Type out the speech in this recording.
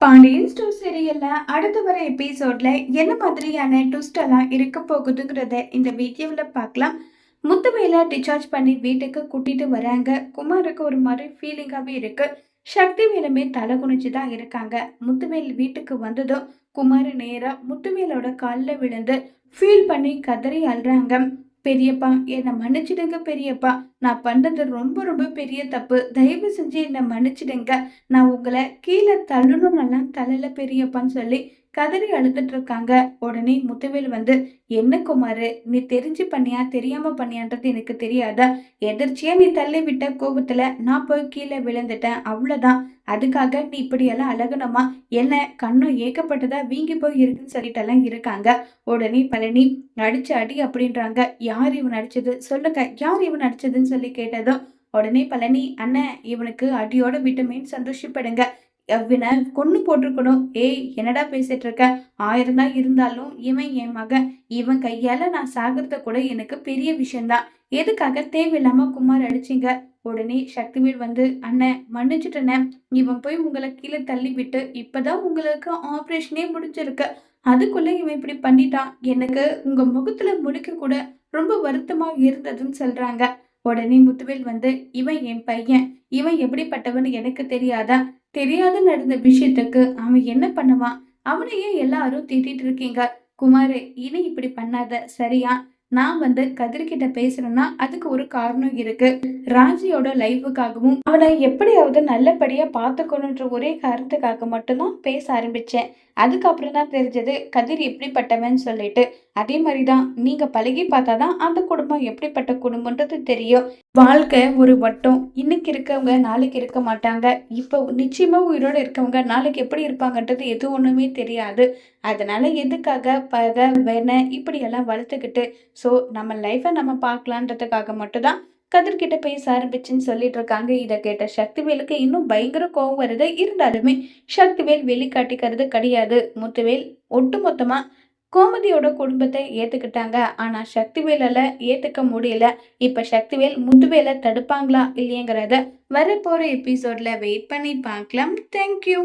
Pandian store சீரியல்ல அடுத்து வர எபிசோட்ல என்ன மாதிரியான ட்விஸ்ட் எல்லாம் இருக்க போகுதுங்கிறத இந்த வீடியோவில் பார்க்கலாம். முத்துவேல டிஸ்சார்ஜ் பண்ணி வீட்டுக்கு கூட்டிட்டு வராங்க. குமாருக்கு ஒரு மாதிரி ஃபீலிங்காவே இருக்கு. சக்தி வேலுமே தலை குனிச்சு தான் இருக்காங்க. முத்துவேல் வீட்டுக்கு வந்ததும் குமார் நேரா முத்துவேலோட காலில் விழுந்து ஃபீல் பண்ணி கதறி அழுறாங்க. பெரியப்பா, என்னை மன்னிச்சிடுங்க பெரியப்பா. நான் பண்ணது ரொம்ப ரொம்ப பெரிய தப்பு. தயவு செஞ்சு என்னை மன்னிச்சிடுங்க. நான் உங்களை கீழே தள்ளணும்னெல்லாம் தள்ளல பெரியப்பான்னு சொல்லி கதறி அழுதுட்டு இருக்காங்க. உடனே முத்துவேல் வந்து, என்ன குமாரு, நீ தெரிஞ்சு பண்ணியா தெரியாம பண்ணியான்றது எனக்கு தெரியாதா? எதிர்ச்சியா நீ தள்ளி விட்ட கோபத்துல நான் போய் கீழே விழுந்துட்டேன், அவ்வளவுதான். அதுக்காக நீ இப்படியெல்லாம் அழகணுமா? என்ன கண்ணும் ஏகப்பட்டதா வீங்கி போய் இருக்குன்னு சொல்லிட்டெல்லாம் இருக்காங்க. உடனே பழனி, அடிச்சு அடி அப்படின்றாங்க. யார் இவன் அடிச்சது சொல்லுங்க, யார் இவன் அடிச்சதுன்னு சொல்லி கேட்டதும் உடனே பழனி, அண்ணன் இவனுக்கு அடியோட விட்டமேன்னு சந்தோஷப்படுங்க. இவனை கொன்னு போட்டிருக்கணும். ஏய், என்னடா பேசிட்டு இருக்க? 1000 தான் இருந்தாலும் இவன் என் மகன். இவன் கையால நான் சாகிறத கூட எனக்கு பெரிய விஷயம்தான். எதுக்காக தேவையில்லாம குமார் அடிச்சிங்க? உடனே சக்திவேல் வந்து, அண்ணன் மன்னிச்சுட்டேனே. இவன் போய் உங்களை கீழே தள்ளி விட்டு இப்பதான் உங்களுக்கு ஆப்ரேஷனே முடிஞ்சிருக்கு. அதுக்குள்ள இவன் இப்படி பண்ணிட்டான். எனக்கு உங்க முகத்துல முழிக்க கூட ரொம்ப வருத்தமா இருந்ததுன்னு சொல்றாங்க. உடனே முத்துவேல் வந்து, இவன் என் பையன். இவன் எப்படிப்பட்டவன்னு எனக்கு தெரியாதா? தெரியாத நடந்த விஷயத்துக்கு அவன் என்ன பண்ணுவான்? அவனையே எல்லாரும் திட்டிட்டு இருக்கீங்க. குமாரு, இனி இப்படி பண்ணாத, சரியா? நான் வந்து கதிர்கிட்ட பேசுறேன்னா அதுக்கு ஒரு காரணம் இருக்கு. ராஜியோட லைஃபுக்காகவும் அவனை எப்படியாவது நல்லபடியா பார்த்துக்கணுன்ற ஒரே காரணத்துக்காக மட்டும்தான் பேச ஆரம்பிச்சேன். அதுக்கப்புறம் தான் தெரிஞ்சது கதிர் எப்படிப்பட்டவன்னு சொல்லிட்டு. அதே மாதிரிதான் நீங்க பழகி பார்த்தாதான் அந்த குடும்பம் எப்படிப்பட்ட குடும்பம்ன்றது தெரியும். வாழ்க்கை ஒரு வட்டம். இன்னைக்கு இருக்கவங்க நாளைக்கு இருக்க மாட்டாங்க. இப்போ நிச்சயமா உயிரோட இருக்கவங்க நாளைக்கு எப்படி இருப்பாங்கன்றது எது ஒண்ணுமே தெரியாது. அதனால எதுக்காக பகை வேண இப்படியெல்லாம் வளர்த்துக்கிட்டு, ஸோ நம்ம லைஃப்பை நம்ம பார்க்கலான்றதுக்காக மட்டும்தான் கதிர்கிட்ட பேச ஆரம்பிச்சுன்னு சொல்லிட்டு இருக்காங்க. இதை கேட்ட சக்திவேலுக்கு இன்னும் பயங்கர கோவம் வருது. இருந்தாலுமே சக்திவேல் வெளிக்காட்டிக்கிறது கிடையாது. முத்துவேல் ஒட்டுமொத்தமா கோமதியோட குடும்பத்தை ஏத்துக்கிட்டாங்க. ஆனா சக்திவேலால ஏத்துக்க முடியல. இப்ப சக்திவேல் முத்துவேலை தடுப்பாங்களா இல்லையங்கிறத வரப்போற எபிசோட்ல வெயிட் பண்ணி பார்க்கலாம். தேங்க்யூ.